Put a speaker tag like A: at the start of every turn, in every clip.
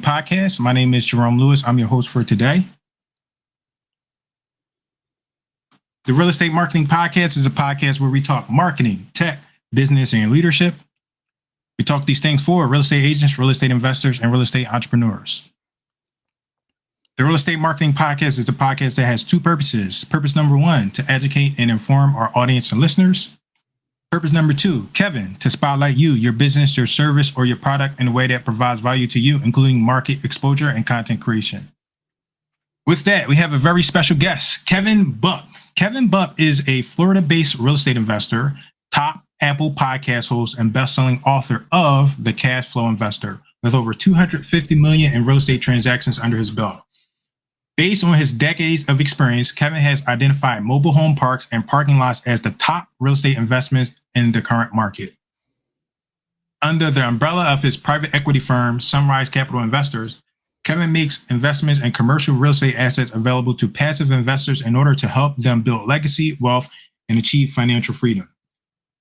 A: Podcast. My name is Jerome Lewis. I'm your host for today. The Real Estate Marketing Podcast is a podcast where we talk marketing, tech, business, and leadership. We talk these things for real estate agents, real estate investors, and real estate entrepreneurs. The Real Estate Marketing Podcast is a podcast that has two purposes. Purpose number one, to educate and inform our audience and listeners. Purpose number two, Kevin, to spotlight you, your business, your service, or your product in a way that provides value to you, including market exposure and content creation. With that, we have a very special guest, Kevin Bupp. Kevin Bupp is a Florida-based real estate investor, top Apple podcast host, and best-selling author of The Cashflow Investor, with over 250 million in real estate transactions under his belt. Based on his decades of experience, Kevin has identified mobile home parks and parking lots as the top real estate investments in the current market. Under the umbrella of his private equity firm, Sunrise Capital Investors, Kevin makes investments in commercial real estate assets available to passive investors in order to help them build legacy, wealth, and achieve financial freedom.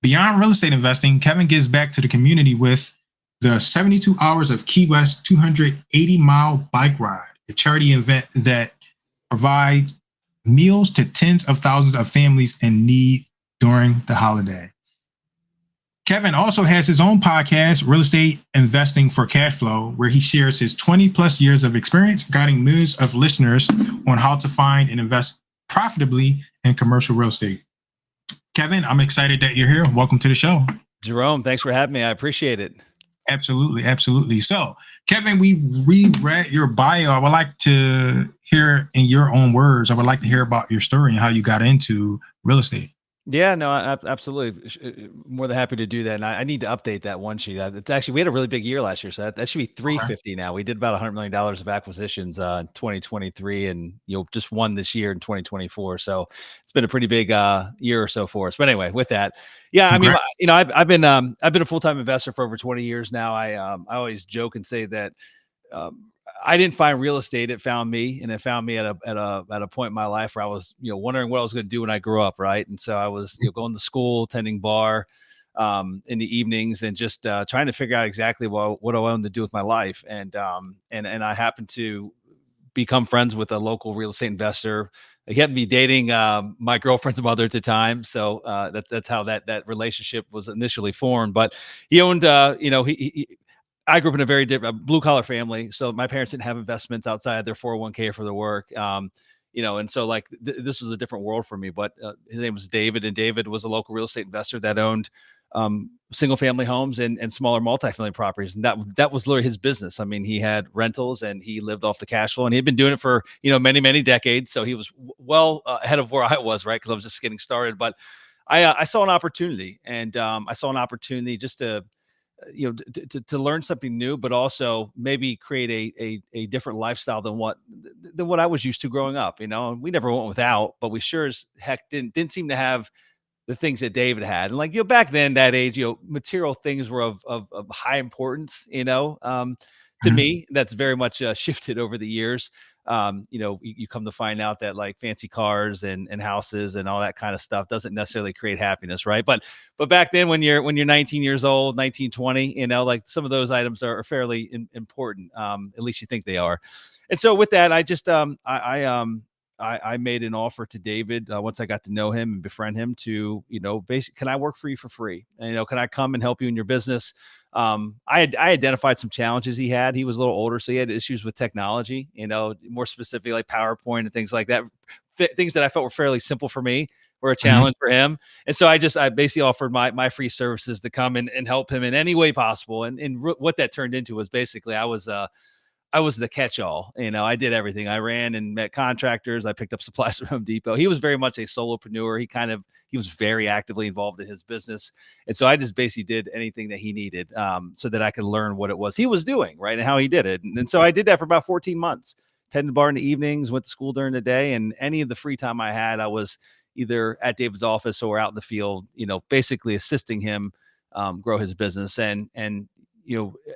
A: Beyond real estate investing, Kevin gives back to the community with the 72 Hours of Key West 280-mile bike ride, a charity event that provides meals to tens of thousands of families in need during the holiday. Kevin also has his own podcast, Real Estate Investing for Cashflow, where he shares his 20 plus years of experience guiding millions of listeners on how to find and invest profitably in commercial real estate. Kevin, I'm excited that you're here. Welcome to the show.
B: Jerome, thanks for having me. I appreciate it.
A: Absolutely. Absolutely. So, Kevin, we reread your bio. I would like to hear in your own words. I would like to hear about your story and how you got into real estate.
B: Yeah, no, absolutely. More than happy to do that. And I need to update that one sheet. It's actually, we had a really big year last year. So that should be 350 now. We did about $100 million of acquisitions in 2023 and, just one this year in 2024. So it's been a pretty big year or so for us. But anyway, with that, yeah,
A: Congrats.
B: I mean, I've been a full-time investor for over 20 years now. I always joke and say that, I didn't find real estate. It found me, and it found me at a point in my life where I was, wondering what I was going to do when I grew up. Right. And so I was, going to school, attending bar, in the evenings and just, trying to figure out exactly what I wanted to do with my life. And I happened to become friends with a local real estate investor. He happened to be dating, my girlfriend's mother at the time. So, that's how that relationship was initially formed, but he owned, I grew up in a very different blue collar family. So my parents didn't have investments outside their 401k for their work. And so like this was a different world for me, but his name was David, and David was a local real estate investor that owned single family homes and smaller multifamily properties. And that was literally his business. I mean, he had rentals and he lived off the cash flow, and he'd been doing it for, many, many decades. So he was well ahead of where I was, right? Cause I was just getting started, but I saw an opportunity, and I saw an opportunity just to learn something new, but also maybe create a different lifestyle than what I was used to growing up. And we never went without, but we sure as heck didn't seem to have the things that David had. And like, back then, that age, material things were of high importance, to me. That's very much shifted over the years. You come to find out that like fancy cars and houses and all that kind of stuff doesn't necessarily create happiness. Right. But back then when you're 19 years old, 19, 20, like some of those items are fairly important. At least you think they are. And so with that, I just, I made an offer to David once I got to know him and befriend him to, basically, can I work for you for free? And, can I come and help you in your business? I identified some challenges he had. He was a little older, so he had issues with technology, more specifically like PowerPoint and things like that. Things that I felt were fairly simple for me were a challenge for him. And so I basically offered my free services to come and help him in any way possible. And what that turned into was basically I was the catch-all. I did everything. I ran and met contractors. I picked up supplies from Home Depot. He was very much a solopreneur. He was very actively involved in his business. And so I just basically did anything that he needed so that I could learn what it was he was doing, right, and how he did it. And so I did that for about 14 months. Tended the bar in the evenings, went to school during the day, and any of the free time I had, I was either at David's office or out in the field, basically assisting him grow his business. And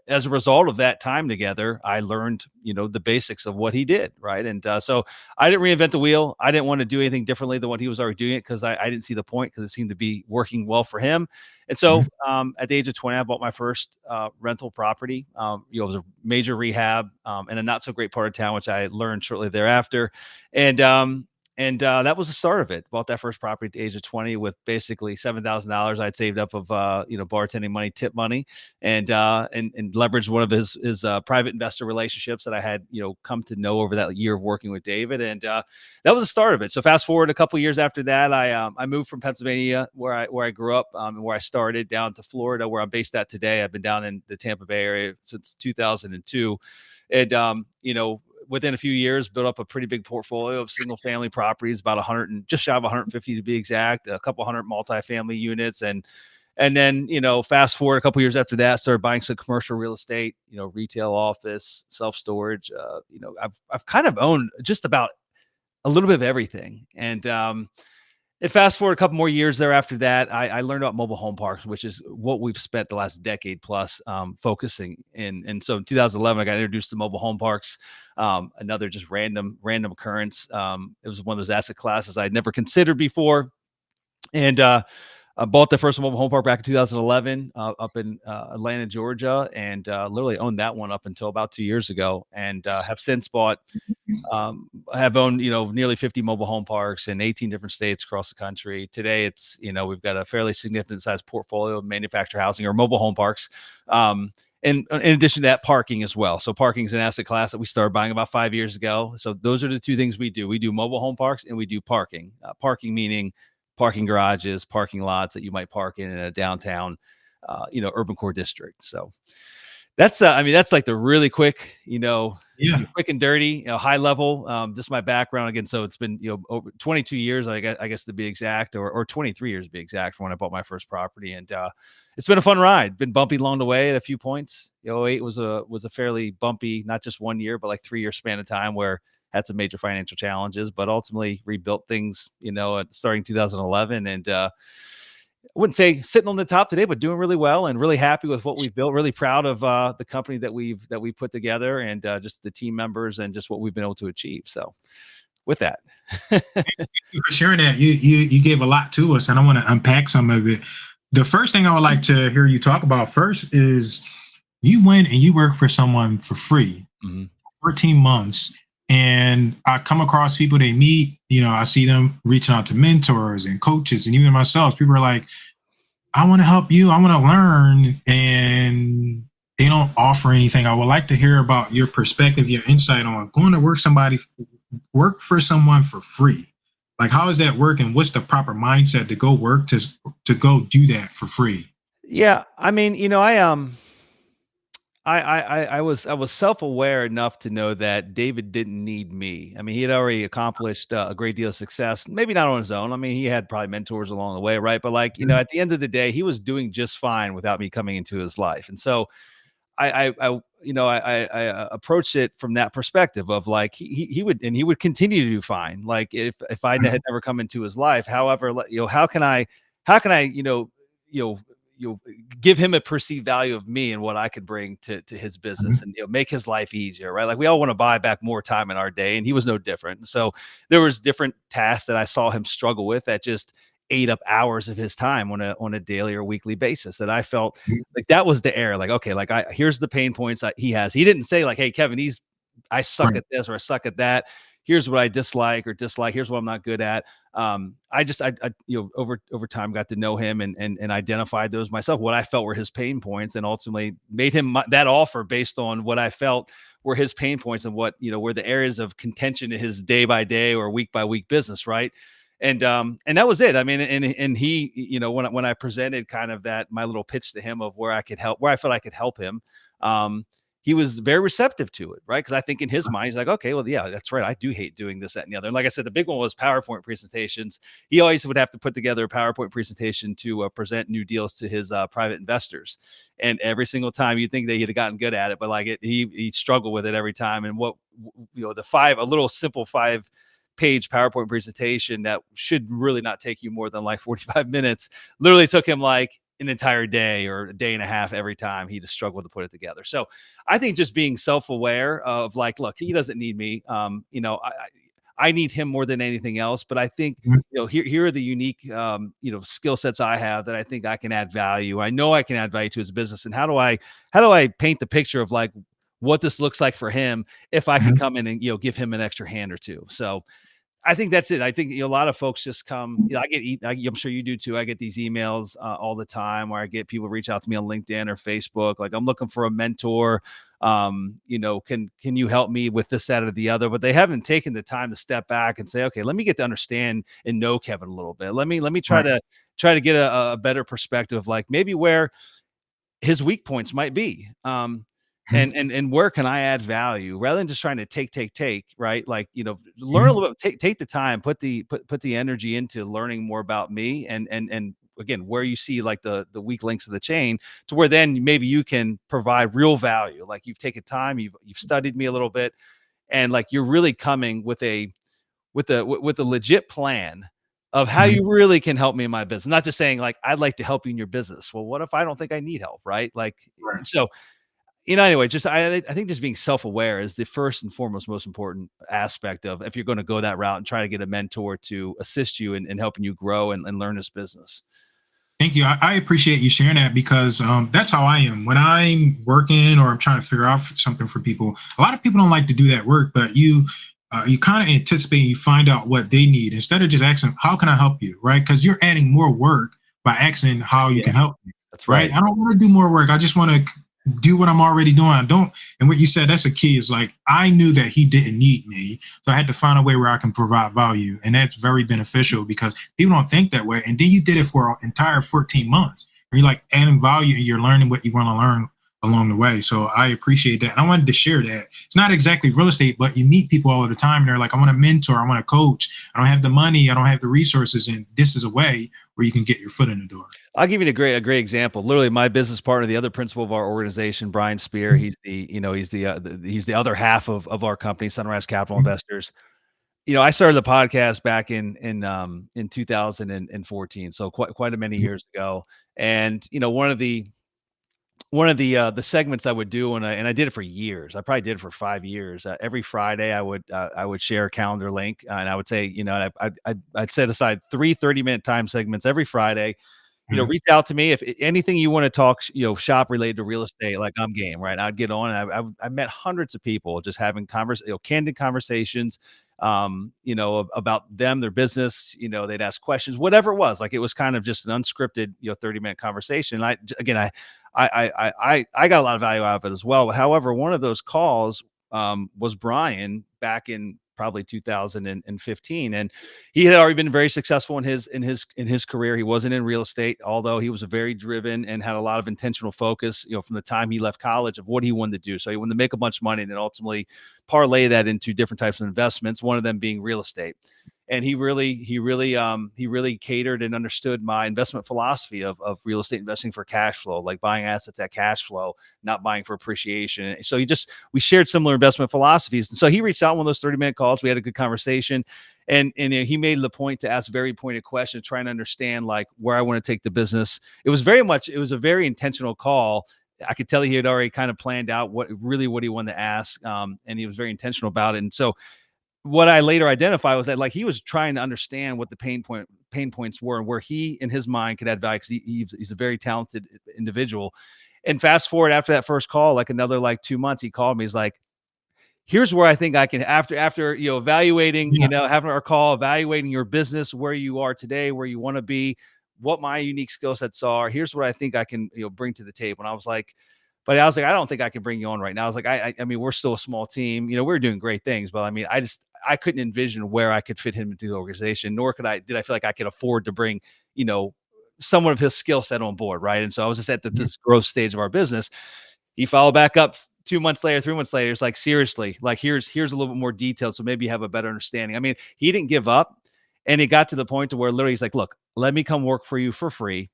B: as a result of that time together, I learned, the basics of what he did. Right. And so I didn't reinvent the wheel. I didn't want to do anything differently than what he was already doing it, because I didn't see the point, because it seemed to be working well for him. And so at the age of 20, I bought my first rental property. It was a major rehab in a not so great part of town, which I learned shortly thereafter. And that was the start of it. Bought that first property at the age of 20 with basically $7,000 I'd saved up of bartending money, tip money, and leveraged one of his private investor relationships that I had come to know over that year of working with David, and that was the start of it. So fast forward a couple of years after that, I moved from Pennsylvania, where I grew up, and where I started, down to Florida, where I'm based at today. I've been down in the Tampa Bay area since 2002, and within a few years, built up a pretty big portfolio of single family properties, about 100 and just shy of 150 to be exact, a couple hundred multifamily units. And then, fast forward a couple years after that, started buying some commercial real estate, retail, office, self-storage. I've kind of owned just about a little bit of everything. And fast forward a couple more years there after that, I learned about mobile home parks, which is what we've spent the last decade plus focusing in. And so in 2011, I got introduced to mobile home parks, another just random occurrence. It was one of those asset classes I'd never considered before. And I bought the first mobile home park back in 2011 up in Atlanta, Georgia, and literally owned that one up until about 2 years ago, and have since bought have owned, nearly 50 mobile home parks in 18 different states across the country. Today, it's, we've got a fairly significant size portfolio of manufactured housing or mobile home parks. And in addition to that, parking as well. So parking is an asset class that we started buying about 5 years ago. So those are the two things we do. We do mobile home parks and we do parking. Parking meaning parking garages, parking lots that you might park in a downtown, urban core district. So that's, that's like the really quick, quick and dirty, high level, just my background again. So it's been, over 22 years, I guess to be exact, or 23 years to be exact, from when I bought my first property. And it's been a fun ride, been bumpy along the way at a few points. 2008 was a fairly bumpy, not just 1 year, but like 3 year span of time where had some major financial challenges, but ultimately rebuilt things, starting 2011. And I wouldn't say sitting on the top today, but doing really well and really happy with what we've built. Really proud of the company that we put together, and just the team members and just what we've been able to achieve. So with that,
A: thank you for sharing that. You gave a lot to us, and I want to unpack some of it. The first thing I would like to hear you talk about first is you went and you worked for someone for free, 14 months. And I come across people they meet, I see them reaching out to mentors and coaches, and even myself, people are like, I want to help you. I want to learn. And they don't offer anything. I would like to hear about your perspective, your insight on going to work for someone for free. Like, how does that work? And what's the proper mindset to go work to go do that for free?
B: Yeah. I was self-aware enough to know that David didn't need me. I mean, he had already accomplished a great deal of success, maybe not on his own. I mean, he had probably mentors along the way, right? But like, at the end of the day, he was doing just fine without me coming into his life. And so I approached it from that perspective of like, he would continue to do fine. Like if I had never come into his life, however, how can I, give him a perceived value of me and what I could bring to his business, and make his life easier, right? Like we all want to buy back more time in our day, and he was no different. And so there was different tasks that I saw him struggle with that just ate up hours of his time on a daily or weekly basis, that I felt like that was the error. Like, okay, like here's the pain points that he has. He didn't say like, hey, Kevin, I suck at this or I suck at that. Here's what I dislike. Here's what I'm not good at. I over time got to know him and identified those myself, what I felt were his pain points, and ultimately made him that offer based on what I felt were his pain points and what, were the areas of contention in his day by day or week by week business. Right. And that was it. I mean, and he, when I presented kind of my little pitch to him of where I felt I could help him, he was very receptive to it, right? Because I think in his mind, he's like, okay, well, yeah, that's right. I do hate doing this, that, and the other. And like I said, the big one was PowerPoint presentations. He always would have to put together a PowerPoint presentation to present new deals to his private investors. And every single time you'd think that he'd have gotten good at it, but like he struggled with it every time. And a little simple 5-page PowerPoint presentation that should really not take you more than like 45 minutes, literally took him like an entire day or a day and a half every time. He just struggled to put it together. So I think just being self-aware of like, look, he doesn't need me. I need him more than anything else. But I think,
A: Mhm.
B: here are the unique, skill sets I have that I think I can add value. I know I can add value to his business. And how do I paint the picture of like what this looks like for him if I could
A: Mhm.
B: come in and, give him an extra hand or two. So I think that's it. I think a lot of folks just come. I'm sure you do too. I get these emails all the time where I get people reach out to me on LinkedIn or Facebook, like I'm looking for a mentor. Can you help me with this, that, or the other? But they haven't taken the time to step back and say, okay, let me get to understand and know Kevin a little bit. Let me try
A: Right.
B: to get a better perspective, like maybe where his weak points might be.
A: Mhm.
B: And where can I add value rather than just trying to take, right? Like, learn a
A: Mhm.
B: little bit, take the time, put the energy into learning more about me and again, where you see like the weak links of the chain to where then maybe you can provide real value. Like you've taken time, you've studied me a little bit, and like you're really coming with a legit plan of how
A: Mhm.
B: you really can help me in my business. Not just saying like I'd like to help you in your business. Well, what if I don't think I need help, right? Like
A: Right.
B: so, anyway, just I think just being self-aware is the first and foremost most important aspect of if you're going to go that route and try to get a mentor to assist you in helping you grow and learn this business.
A: Thank you. I appreciate you sharing that because that's how I am. When I'm working or I'm trying to figure out something for people, a lot of people don't like to do that work, but you kind of anticipate, you find out what they need instead of just asking, how can I help you? Right. Because you're adding more work by asking how you
B: Yeah,
A: can help me.
B: that's
A: Right.
B: right.
A: I don't want to do more work. I just want to do what I'm already doing. I don't. And what you said, that's a key, is like, I knew that he didn't need me. So I had to find a way where I can provide value. And that's very beneficial because people don't think that way. And then you did it for an entire 14 months. And you're like adding value and you're learning what you want to learn along the way. So I appreciate that. And I wanted to share that. It's not exactly real estate, but you meet people all the time and they're like, I want a mentor, I want a coach. I don't have the money, I don't have the resources. And this is a way where you can get your foot in the door.
B: I'll give you a great example. Literally, my business partner, the other principal of our organization, Brian Spear,
A: Mhm.
B: he's the other half of our company, Sunrise Capital
A: Mhm.
B: Investors. I started the podcast back in 2014, so quite a many years ago. And one of the segments I would do, and I did it for years. I probably did it for 5 years. Every Friday, I would share a calendar link, and I would say, I'd set aside 30-minute time segments every Friday.
A: Mhm.
B: Reach out to me if anything you want to talk, shop related to real estate, like I'm game, right? I'd get on. I met hundreds of people just having candid conversations, about them, their business. They'd ask questions, whatever it was. Like it was kind of just an unscripted, 30-minute conversation. I got a lot of value out of it as well. However, one of those calls was Brian back in probably 2015, and he had already been very successful in his career. He wasn't in real estate, although he was a very driven and had a lot of intentional focus, from the time he left college of what he wanted to do. So he wanted to make a bunch of money and then ultimately parlay that into different types of investments, one of them being real estate. And he really catered and understood my investment philosophy of real estate investing for cash flow, like buying assets at cash flow, not buying for appreciation. So we shared similar investment philosophies. And so he reached out on one of those 30-minute calls. We had a good conversation. And he made the point to ask very pointed questions, trying to understand like where I want to take the business. It was a very intentional call. I could tell he had already kind of planned out what he wanted to ask. And he was very intentional about it. And so what I later identified was that like he was trying to understand what the pain points were and where he in his mind could add value, because he's a very talented individual. And fast forward after that first call, like another like 2 months, he called me. He's like, here's where I think I can, after evaluating,
A: Yeah.
B: having our call, evaluating your business, where you are today, where you want to be, what my unique skill sets are. Here's what I think I can bring to the table. And I was like, I don't think I can bring you on right now. I was like, I mean, we're still a small team. We're doing great things, but I mean, I couldn't envision where I could fit him into the organization, nor did I feel like I could afford to bring, you know, someone of his skill set on board. Right. And so I was just at
A: Mhm.
B: this growth stage of our business. He followed back up 2 months later, 3 months later. It's like, seriously, like here's a little bit more detail. So maybe you have a better understanding. I mean, he didn't give up, and it got to the point to where literally he's like, look, let me come work for you for free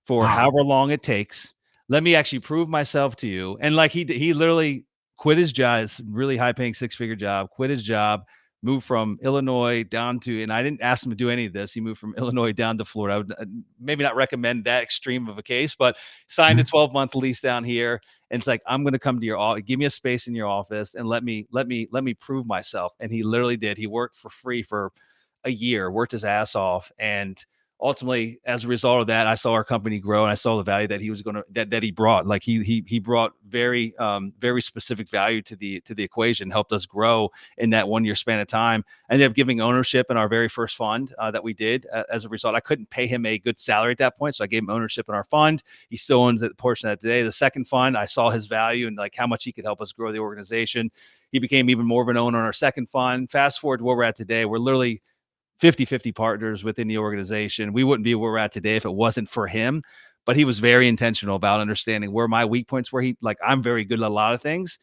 B: for
A: Wow.
B: however long it takes. Let me actually prove myself to you. And like he literally quit his job, his really high paying 6-figure job, quit his job, moved from Illinois down to, and I didn't ask him to do any of this. He moved from Illinois down to Florida. I would maybe not recommend that extreme of a case, but signed a 12-month lease down here. And it's like, I'm going to come to your office, give me a space in your office and let me prove myself. And he literally did. He worked for free for a year, worked his ass off. And ultimately, as a result of that, I saw our company grow, and I saw the value that he was going to, that he brought. Like he brought very specific value to the equation, helped us grow in that 1 year span of time. I ended up giving ownership in our very first fund that we did. As a result, I couldn't pay him a good salary at that point, so I gave him ownership in our fund. He still owns that portion of that today. The second fund, I saw his value and like how much he could help us grow the organization. He became even more of an owner in our second fund. Fast forward to where we're at today, we're literally 50-50 partners within the organization. We wouldn't be where we're at today if it wasn't for him, but he was very intentional about understanding where my weak points were. I'm very good at a lot of things,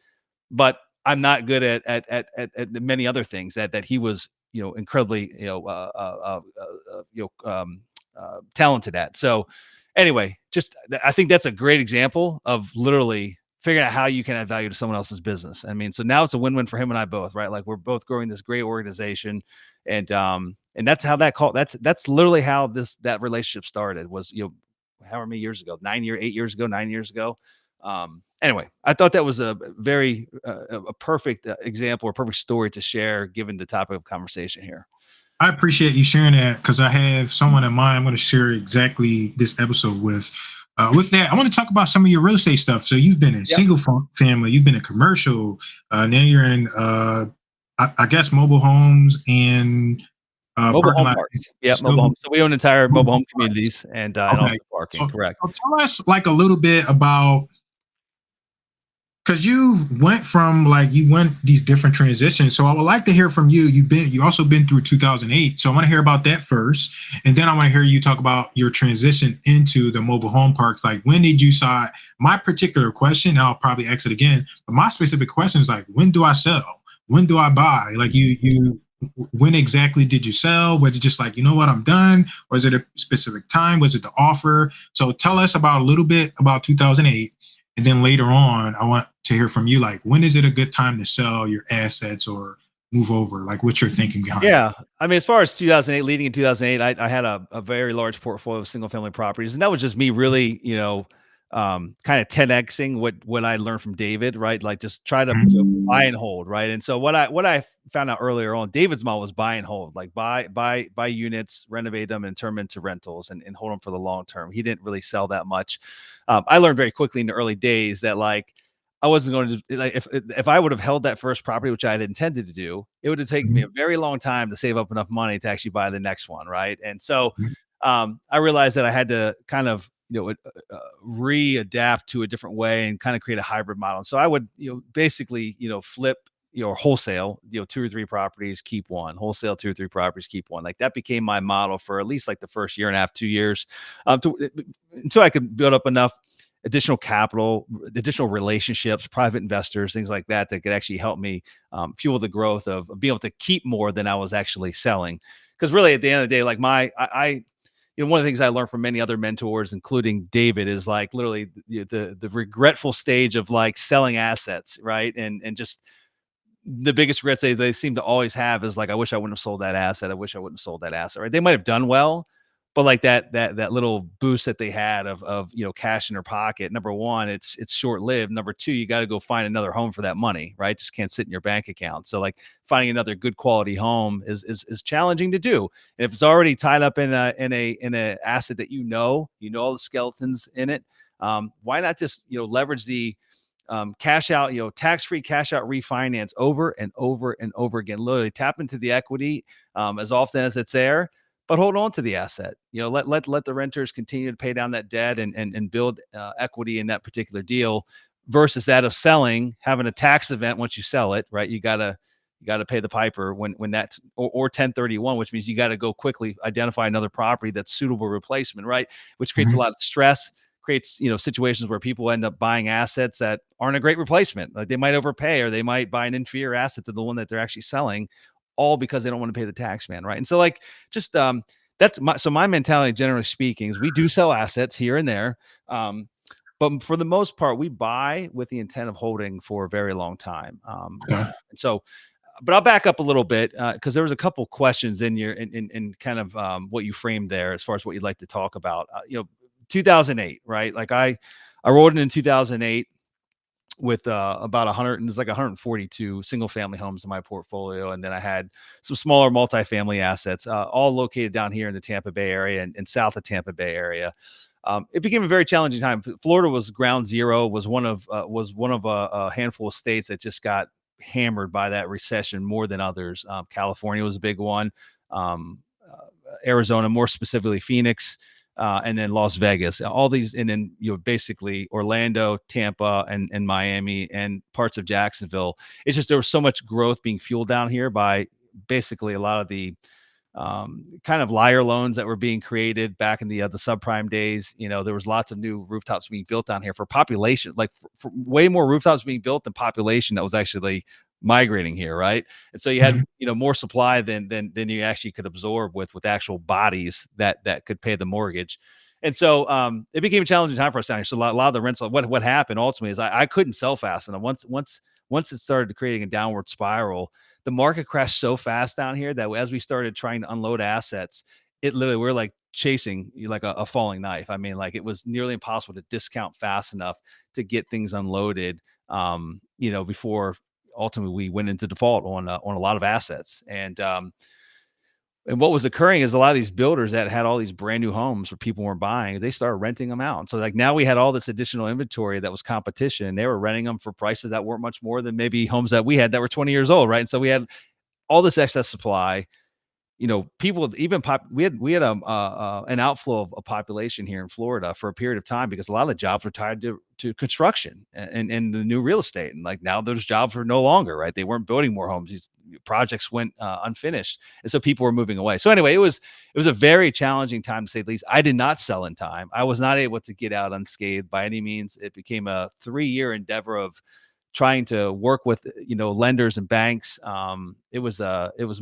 B: but I'm not good at many other things that he was, incredibly, talented at. So anyway, I think that's a great example of literally figuring out how you can add value to someone else's business. I mean, so now it's a win-win for him and I both, right? Like we're both growing this great organization, and that's how that's literally how that relationship started. Was however many years ago, 8 years ago, 9 years ago. Anyway, I thought that was a very a perfect example or perfect story to share given the topic of conversation here.
A: I appreciate you sharing that because I have someone in mind I'm going to share exactly this episode with. With that, I want to talk about some of your real estate stuff. So you've been in single family, you've been in commercial, now you're in, I guess, mobile homes and
B: mobile home parks. Yeah, mobile homes. So we own entire mobile home communities and also parking. Correct.
A: So tell us like a little bit about, because you went these different transitions. So I would like to hear from you. You also been through 2008. So I want to hear about that first. And then I want to hear you talk about your transition into the mobile home parks. Like, when did you decide? My particular question, and I'll probably exit again, but my specific question is like, when do I sell? When do I buy? Like when exactly did you sell? Was it just like, you know what, I'm done? Or is it a specific time? Was it the offer? So tell us about a little bit about 2008. And then later on, I want to hear from you, like, when is it a good time to sell your assets or move over? Like, what's your thinking behind it?
B: I mean, as far as 2008, leading in 2008, I had a very large portfolio of single family properties. And that was just me really, kind of 10Xing what I learned from David, right? Like just try to buy and hold, right? And so what I found out earlier on, David's model was buy and hold, like buy units, renovate them, and turn them into rentals and hold them for the long term. He didn't really sell that much. I learned very quickly in the early days that like I wasn't going to, like, if I would have held that first property, which I had intended to do, it would have taken me a very long time to save up enough money to actually buy the next one, right? And so I realized that I had to kind of readapt to a different way and kind of create a hybrid model. And so I would basically flip wholesale 2 or 3 properties, keep one, wholesale 2 or 3 properties, keep one. Like that became my model for at least like the first year and a half, 2 years, until I could build up enough additional capital, additional relationships, private investors, things like that could actually help me fuel the growth of being able to keep more than I was actually selling. Because really, at the end of the day, like one of the things I learned from many other mentors, including David, is like literally the regretful stage of like selling assets, right? And just the biggest regrets they seem to always have is like, I wish I wouldn't have sold that asset. I wish I wouldn't have sold that asset, right? They might have done well, but like that little boost that they had of cash in their pocket. Number one, it's short lived. Number two, you got to go find another home for that money, right? Just can't sit in your bank account. So like finding another good quality home is challenging to do. And if it's already tied up in a asset that all the skeletons in it, why not just leverage the cash out, tax-free cash out refinance over and over and over again. Literally tap into the equity as often as it's there, but hold on to the asset. Let the renters continue to pay down that debt and build equity in that particular deal, versus that of selling, having a tax event once you sell it, right? You gotta pay the piper when that or 1031, which means you got to go quickly identify another property that's suitable replacement, right? Which creates a lot of stress. Creates situations where people end up buying assets that aren't a great replacement. Like they might overpay, or they might buy an inferior asset to the one that they're actually selling, all because they don't want to pay the tax man, right? And so like just that's my mentality, generally speaking, is we do sell assets here and there, but for the most part we buy with the intent of holding for a very long time. And so but I'll back up a little bit because there was a couple questions in your in kind of what you framed there as far as what you'd like to talk about. 2008, right? Like I rolled in 2008 with about 100, it's like 142 single family homes in my portfolio, and then I had some smaller multifamily assets, all located down here in the Tampa Bay area and south of Tampa Bay area. It became a very challenging time. Florida was ground zero, was one of a handful of states that just got hammered by that recession more than others. California was a big one. Arizona, more specifically Phoenix, and then Las Vegas, all these, and then basically Orlando, Tampa, and Miami, and parts of Jacksonville. It's just there was so much growth being fueled down here by basically a lot of the kind of liar loans that were being created back in the subprime days. There was lots of new rooftops being built down here for population, like for way more rooftops being built than population that was actually migrating here, right? And so you had more supply than you actually could absorb with actual bodies that could pay the mortgage. And so it became a challenging time for us down here. So a lot of the rents, what happened ultimately is I couldn't sell fast enough. Once it started creating a downward spiral, the market crashed so fast down here that as we started trying to unload assets, it literally, we're like chasing like a falling knife. I mean, like it was nearly impossible to discount fast enough to get things unloaded, before ultimately we went into default on a lot of assets. And what was occurring is a lot of these builders that had all these brand new homes where people weren't buying, they started renting them out. And so like now we had all this additional inventory that was competition. They were renting them for prices that weren't much more than maybe homes that we had that were 20 years old, right? And so we had all this excess supply. People even we had an outflow of a population here in Florida for a period of time because a lot of the jobs were tied to construction and the new real estate. And like now those jobs were no longer, right? They weren't building more homes. These projects went unfinished. And so people were moving away. So anyway, it was a very challenging time to say the least. I did not sell in time. I was not able to get out unscathed by any means. It became a 3-year endeavor of trying to work with, lenders and banks. It was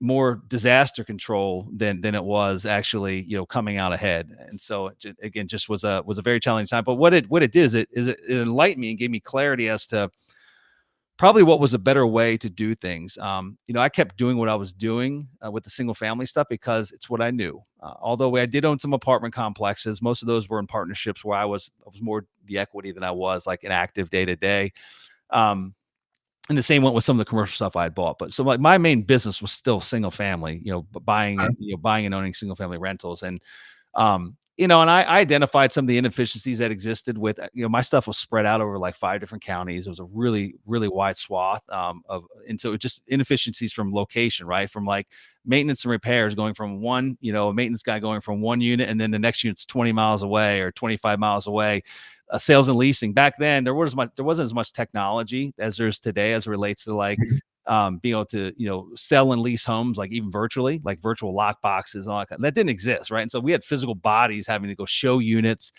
B: more disaster control than it was actually, coming out ahead. And so again, just was a very challenging time. But what it did is it enlightened me and gave me clarity as to probably what was a better way to do things. I kept doing what I was doing with the single family stuff because it's what I knew. Although I did own some apartment complexes, most of those were in partnerships where I was more the equity than I was like an active day to day. And the same went with some of the commercial stuff I had bought. But so like my main business was still single family, buying and owning single family rentals. And, and I identified some of the inefficiencies that existed with, my stuff was spread out over like 5 different counties. It was a really, really wide swath and so it just inefficiencies from location, right? From like maintenance and repairs going from one, a maintenance guy going from one unit and then the next unit's 20 miles away or 25 miles away. Sales and leasing back then, there wasn't as much technology as there's today as it relates to like being able to sell and lease homes like even virtually, like virtual lock boxes and all that didn't exist, right? And so we had physical bodies having to go show units.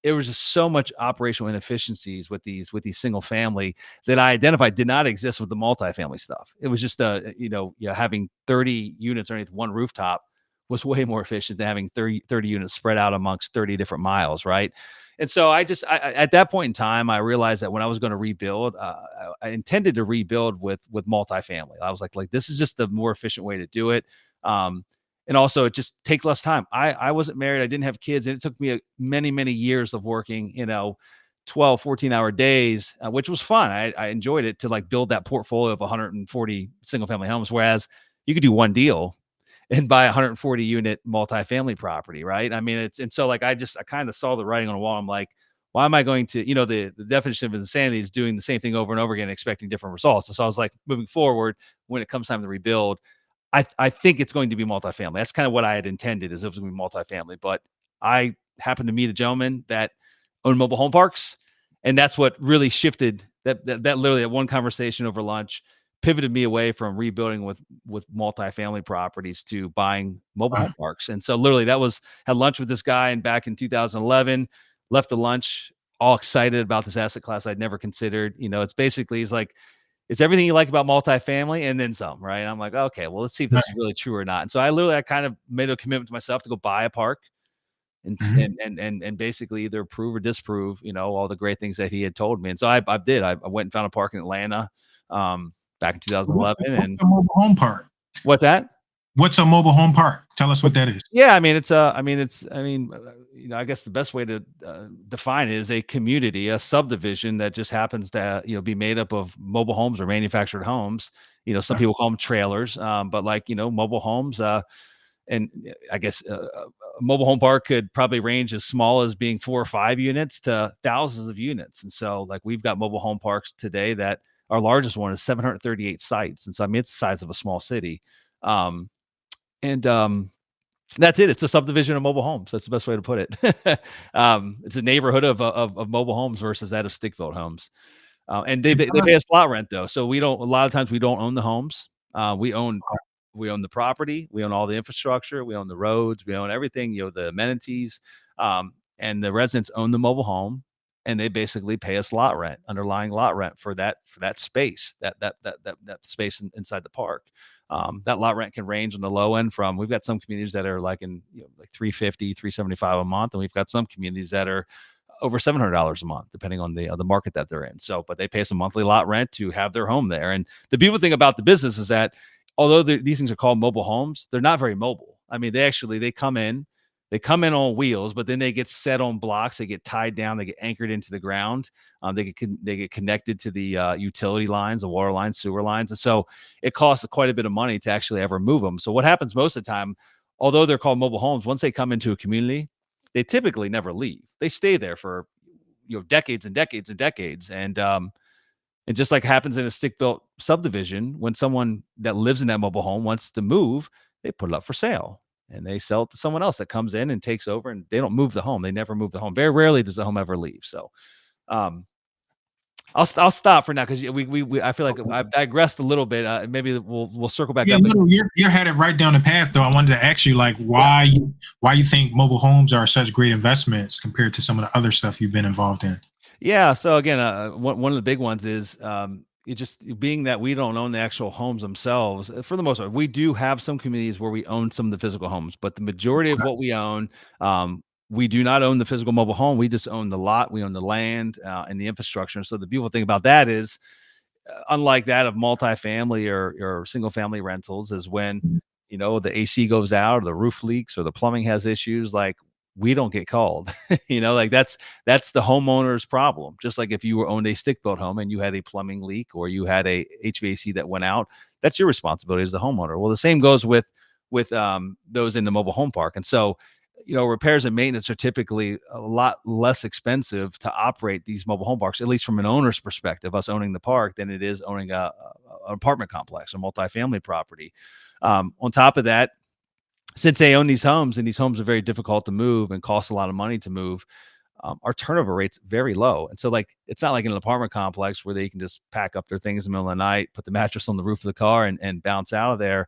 B: It was just so much operational inefficiencies with these single family that I identified did not exist with the multifamily stuff. It was just having 30 units underneath one rooftop was way more efficient than having 30 units spread out amongst 30 different miles, right? And so I at that point in time, I realized that when I was going to rebuild, I intended to rebuild with multifamily. I was like, this is just the more efficient way to do it. And also it just takes less time. I wasn't married. I didn't have kids. And it took me many, many years of working, 12, 14-hour days, which was fun. I enjoyed it to like build that portfolio of 140 single family homes. Whereas you could do one deal and buy a 140 unit multifamily property. Right. I mean, and so like, I kind of saw the writing on the wall. I'm like, why am I going to, the definition of insanity is doing the same thing over and over again, expecting different results. And so I was like, moving forward, when it comes time to rebuild, I think it's going to be multifamily. That's kind of what I had intended, is it was going to be multifamily, but I happened to meet a gentleman that owned mobile home parks. And that's what really shifted that literally that one conversation over lunch pivoted me away from rebuilding with multifamily properties to buying mobile home parks. And so literally had lunch with this guy and back in 2011, left the lunch all excited about this asset class I'd never considered. It's basically, it's everything you like about multifamily and then some, right? And I'm like, okay, well, let's see if this is really true or not. And so I kind of made a commitment to myself to go buy a park and basically either prove or disprove, all the great things that he had told me. And so I did. I went and found a park in Atlanta. back in
A: What's
B: 2011.
A: what's
B: And
A: a mobile home park?
B: what's that?
A: What's a mobile home park? Tell us what that is.
B: Yeah, I mean, I guess the best way to define it is a community, a subdivision that just happens to, be made up of mobile homes or manufactured homes. Some people call them trailers, but like, mobile homes. And I guess a mobile home park could probably range as small as being 4 or 5 units to thousands of units. And so, like, we've got mobile home parks today that our largest one is 738 sites. And so, I mean, it's the size of a small city. Um, and That's it. It's a subdivision of mobile homes. That's the best way to put it. It's a neighborhood of mobile homes versus that of stick-built homes. And they pay us lot rent though. So we don't. A lot of times we don't own the homes. We own the property. We own all the infrastructure. We own the roads. We own everything. The amenities. And the residents own the mobile home, and they basically pay us lot rent, underlying lot rent for that space, that space inside the park. That lot rent can range on the low end from, we've got some communities that are like in, like 350, 375 a month. And we've got some communities that are over $700 a month, depending on the market that they're in. So, but they pay some monthly lot rent to have their home there. And the beautiful thing about the business is that although these things are called mobile homes, they're not very mobile. I mean, they come in on wheels, but then they get set on blocks. They get tied down. They get anchored into the ground. They get connected to the utility lines, the water lines, sewer lines, and so it costs quite a bit of money to actually ever move them. So what happens most of the time, although they're called mobile homes, once they come into a community, they typically never leave. They stay there for decades and decades and decades. And just like happens in a stick-built subdivision, when someone that lives in that mobile home wants to move, they put it up for sale and they sell it to someone else that comes in and takes over, and they don't move the home. They never move the home. Very rarely does the home ever leave. So, um, I'll stop for now because I feel like I've digressed a little bit. Maybe we'll circle back
A: Yeah,
B: up.
A: no, you're headed right down the path though. I wanted to ask you like why you think mobile homes are such great investments compared to some of the other stuff you've been involved in.
B: Yeah. So again, one of the big ones is it just being that we don't own the actual homes themselves. For the most part, we do have some communities where we own some of the physical homes, but the majority of what we own, we do not own the physical mobile home. We just own the lot, we own the land, and the infrastructure. So the beautiful thing about that is, unlike that of multifamily or single family rentals, is when the AC goes out or the roof leaks or the plumbing has issues, like we don't get called. Like that's the homeowner's problem. Just like if you were owned a stick built home and you had a plumbing leak or you had a HVAC that went out, that's your responsibility as the homeowner. Well, the same goes with those in the mobile home park. And so repairs and maintenance are typically a lot less expensive to operate these mobile home parks, at least from an owner's perspective, us owning the park, than it is owning an apartment complex or multifamily property. On top of that, since they own these homes and these homes are very difficult to move and cost a lot of money to move, our turnover rate's very low. And so, like, it's not like in an apartment complex where they can just pack up their things in the middle of the night, put the mattress on the roof of the car and bounce out of there.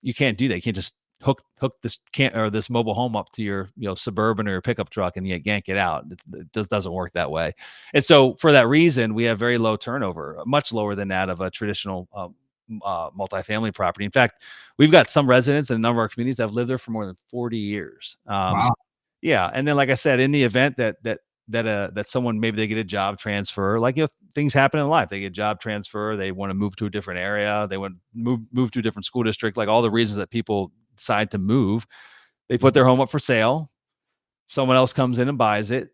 B: You can't do that. You can't just hook this mobile home up to your Suburban or your pickup truck and you yank it out. It just doesn't work that way. And so for that reason, we have very low turnover, much lower than that of a traditional multifamily property. In fact, we've got some residents in a number of our communities that have lived there for more than 40 years.
A: Wow.
B: Yeah, and then like I said, in the event that someone, maybe they get a job transfer, like things happen in life, they get a job transfer, they want to move to a different area, they want to move to a different school district, like all the reasons that people decide to move, they put their home up for sale. Someone else comes in and buys it.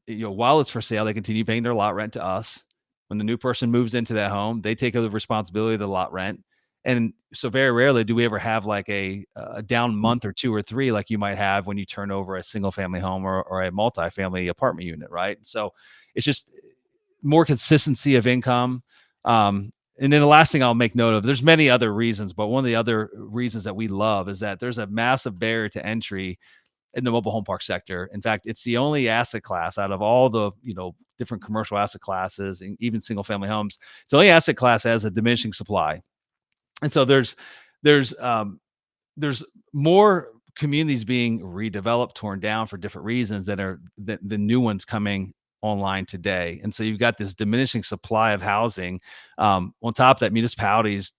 B: While it's for sale, they continue paying their lot rent to us. When the new person moves into that home, they take over the responsibility of the lot rent. And so very rarely do we ever have like a down month or 2 or 3, like you might have when you turn over a single family home or a multifamily apartment unit. Right. So it's just more consistency of income. And then the last thing I'll make note of, there's many other reasons, but one of the other reasons that we love is that there's a massive barrier to entry in the mobile home park sector. In fact, it's the only asset class out of all the, different commercial asset classes and even single family homes. It's the only asset class that has a diminishing supply. And so there's more communities being redeveloped, torn down for different reasons that are the new ones coming online today. And so you've got this diminishing supply of housing. On top of that, municipalities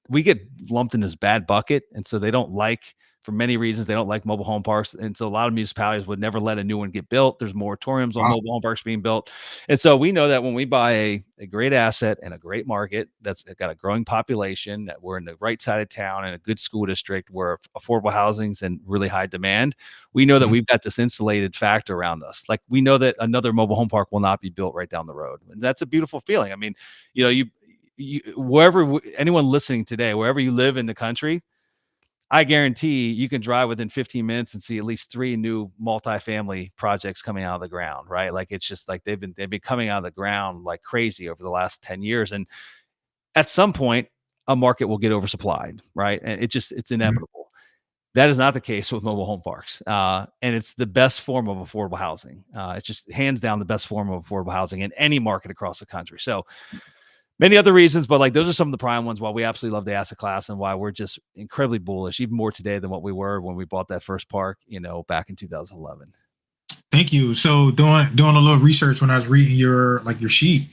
B: we get lumped in this bad bucket. And so they don't like, for many reasons, they don't like mobile home parks. And so a lot of municipalities would never let a new one get built. There's moratoriums on
A: Wow.
B: mobile home parks being built. And so we know that when we buy a great asset and a great market that's got a growing population, that we're in the right side of town and a good school district where affordable housing's in really high demand, we know that we've got this insulated factor around us. Like, we know that another mobile home park will not be built right down the road. And that's a beautiful feeling. I mean, wherever anyone listening today, wherever you live in the country, I guarantee you can drive within 15 minutes and see at least 3 new multifamily projects coming out of the ground, right? Like, it's just like they've been coming out of the ground like crazy over the last 10 years. And at some point, a market will get oversupplied, right? And it's inevitable. That is not the case with mobile home parks. And it's the best form of affordable housing. It's just hands down the best form of affordable housing in any market across the country. So many other reasons, but like, those are some of the prime ones why we absolutely love the asset class and why we're just incredibly bullish, even more today than what we were when we bought that first park, back in 2011.
A: Thank you. So doing a little research when I was reading your sheet,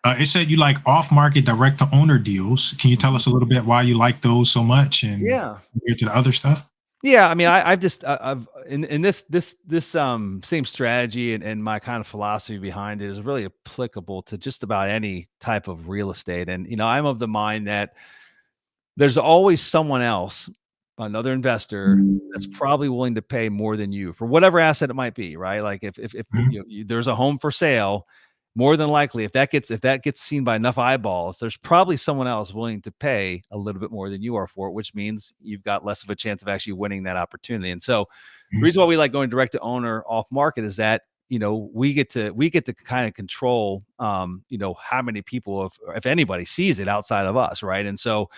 A: it said you like off-market direct-to-owner deals. Can you tell us a little bit why you like those so much and
B: Yeah.
A: compared to the other stuff?
B: Yeah, I mean, I've in this same strategy and my kind of philosophy behind it is really applicable to just about any type of real estate. And I'm of the mind that there's always someone else, another investor, that's probably willing to pay more than you for whatever asset it might be, right? Like, if there's a home for sale, more than likely, if that gets seen by enough eyeballs, there's probably someone else willing to pay a little bit more than you are for it, which means you've got less of a chance of actually winning that opportunity. And so the reason why we like going direct to owner off market is that, we get to kind of control, how many people, if anybody, sees it outside of us, right? And so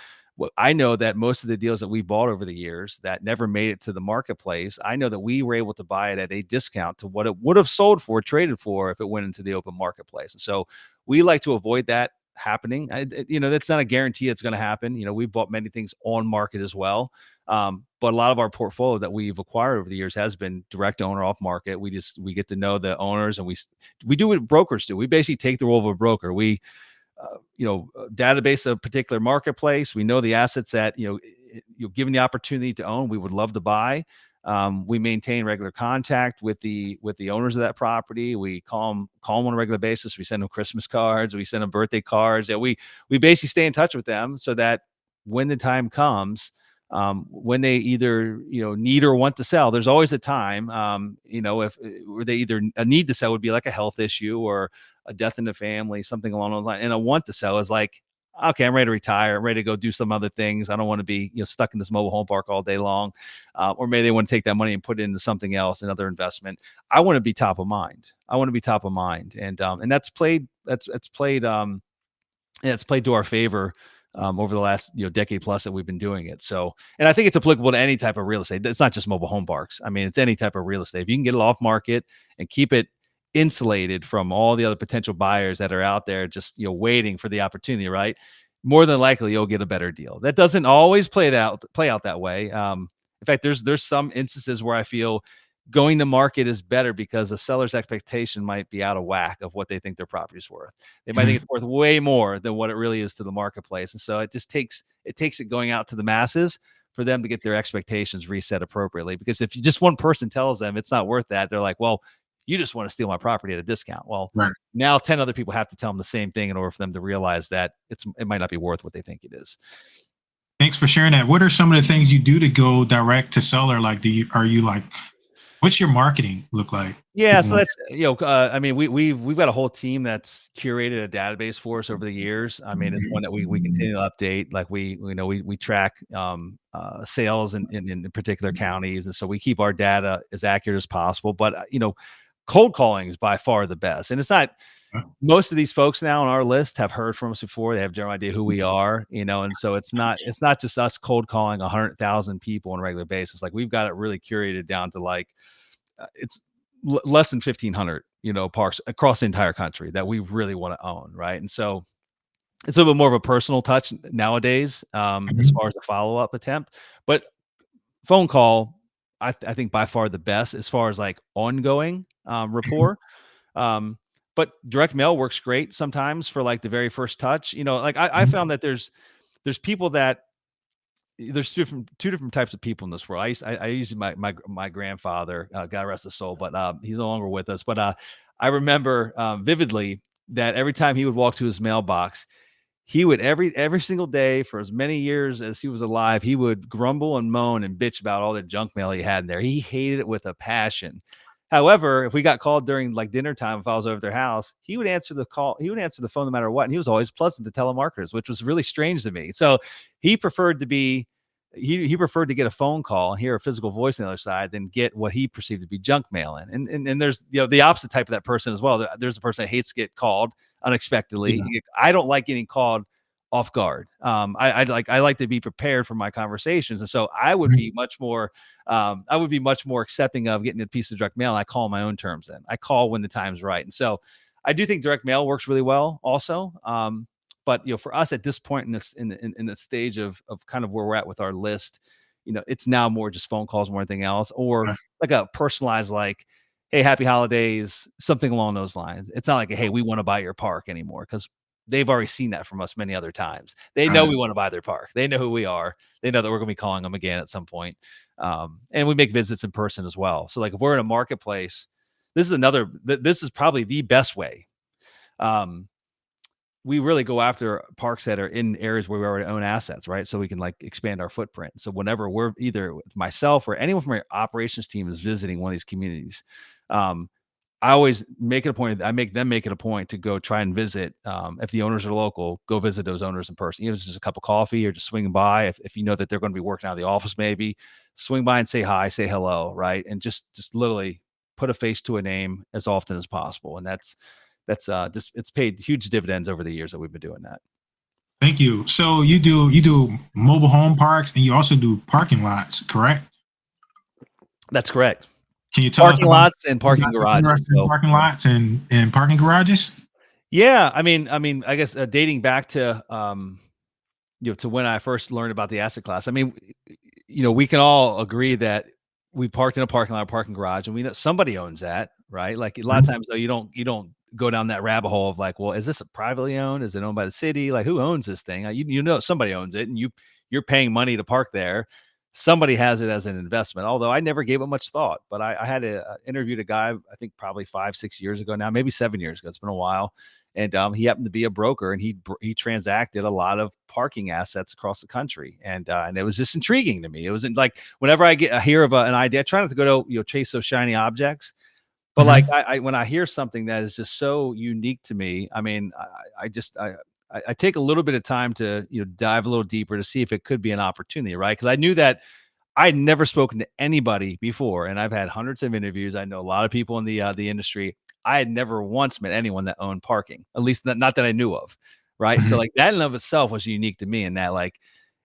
B: I know that most of the deals that we bought over the years that never made it to the marketplace, I know that we were able to buy it at a discount to what it would have sold for, traded for, if it went into the open marketplace. And so we like to avoid that happening. That's not a guarantee it's going to happen. We bought many things on market as well. But a lot of our portfolio that we've acquired over the years has been direct owner off market. We get to know the owners, and we do what brokers do. We basically take the role of a broker. We database a particular marketplace. We know the assets that, given the opportunity to own, we would love to buy. We maintain regular contact with the owners of that property. We call them on a regular basis. We send them Christmas cards. We send them birthday cards. We basically stay in touch with them so that when the time comes, when they either need or want to sell, there's always a time. If where they either a need to sell would be like a health issue or a death in the family, something along those lines, and a want to sell is like, okay, I'm ready to retire. I'm ready to go do some other things. I don't want to be stuck in this mobile home park all day long, or maybe they want to take that money and put it into something else, another investment. I want to be top of mind. And that's played to our favor over the last decade plus that we've been doing it. So, and I think it's applicable to any type of real estate. It's not just mobile home parks. I mean, it's any type of real estate. If you can get it off market and keep it insulated from all the other potential buyers that are out there just waiting for the opportunity, right? More than likely you'll get a better deal. That doesn't always play out that way. In fact, there's some instances where I feel going to market is better because the seller's expectation might be out of whack of what they think their property is worth. They might think it's worth way more than what it really is to the marketplace. And so it takes it going out to the masses for them to get their expectations reset appropriately. Because if just one person tells them it's not worth that, they're like, well, you just want to steal my property at a discount. Well,
A: Right.
B: Now 10 other people have to tell them the same thing in order for them to realize that it might not be worth what they think it is.
A: Thanks for sharing that. What are some of the things you do to go direct to seller? Like, what's your marketing look like?
B: Yeah, so that's I mean, we've got a whole team that's curated a database for us over the years. I mean, it's one that we continue to update. Like we track sales in particular counties, and so we keep our data as accurate as possible. But cold calling is by far the best, and it's not. Most of these folks now on our list have heard from us before. They have a general idea who we are, and so it's not just us cold calling 100,000 people on a regular basis. Like, we've got it really curated down to like it's less than 1,500, parks across the entire country that we really want to own, right? And so it's a little bit more of a personal touch nowadays, as far as a follow-up attempt. But phone call, I think by far the best as far as like ongoing rapport. But direct mail works great sometimes for like the very first touch. Like I found that there's people that there's two different types of people in this world. I usually my grandfather, God rest his soul, but he's no longer with us. But I remember vividly that every time he would walk to his mailbox, he would every single day for as many years as he was alive, he would grumble and moan and bitch about all the junk mail he had in there. He hated it with a passion. However, if we got called during like dinner time, if I was over at their house, he would answer the call. He would answer the phone no matter what, and he was always pleasant to telemarketers, which was really strange to me. So he preferred to be he preferred to get a phone call and hear a physical voice on the other side than get what he perceived to be junk mail in. And there's the opposite type of that person as well. There's a person that hates to get called unexpectedly.
A: Yeah.
B: I don't like getting called off guard. I like to be prepared for my conversations, and so I would be much more accepting of getting a piece of direct mail. And I call my own terms. Then I call when the time's right, and so I do think direct mail works really well, also. But for us at this point in the stage of kind of where we're at with our list, it's now more just phone calls more than anything else, or like a personalized like, hey, happy holidays, something along those lines. It's not like, hey, we want to buy your park anymore, because they've already seen that from us many other times. They know we want to buy their park. They know who we are. They know that we're going to be calling them again at some point. And we make visits in person as well. So like if we're in a marketplace, this is probably the best way. We really go after parks that are in areas where we already own assets, right? So we can like expand our footprint. So whenever we're either with myself or anyone from our operations team is visiting one of these communities, I always make it a point. I make them make it a point to go try and visit. If the owners are local, go visit those owners in person. It's just a cup of coffee or just swinging by. If you know that they're going to be working out of the office, maybe swing by and say hi, say hello, right? And just literally put a face to a name as often as possible. And that's it's paid huge dividends over the years that we've been doing that.
A: Thank you. So you do mobile home parks and you also do parking lots, correct?
B: That's correct.
A: Can you tell
B: parking
A: us
B: lots and parking garages?
A: So, parking lots and parking garages?
B: Yeah, I mean, I guess dating back to to when I first learned about the asset class. I mean, we can all agree that we parked in a parking lot, or parking garage, and we know somebody owns that, right? Like a lot of times, though, you don't go down that rabbit hole of like, well, is this a privately owned? Is it owned by the city? Like, who owns this thing? Somebody owns it, and you're paying money to park there. Somebody has it as an investment, although I never gave it much thought. But I had interviewed a guy, I think probably 5-6 years ago now, maybe 7 years ago. It's been a while. And he happened to be a broker, and he transacted a lot of parking assets across the country. And it was just intriguing to me. It wasn't like whenever I hear of an idea, I try not to go to, chase those shiny objects. But like when I hear something that is just so unique to me, I mean, I take a little bit of time to dive a little deeper to see if it could be an opportunity, right? Because I knew that I'd never spoken to anybody before, and I've had hundreds of interviews. I know a lot of people in the industry. I had never once met anyone that owned parking, at least not that I knew of, right? So like that in and of itself was unique to me, and that like,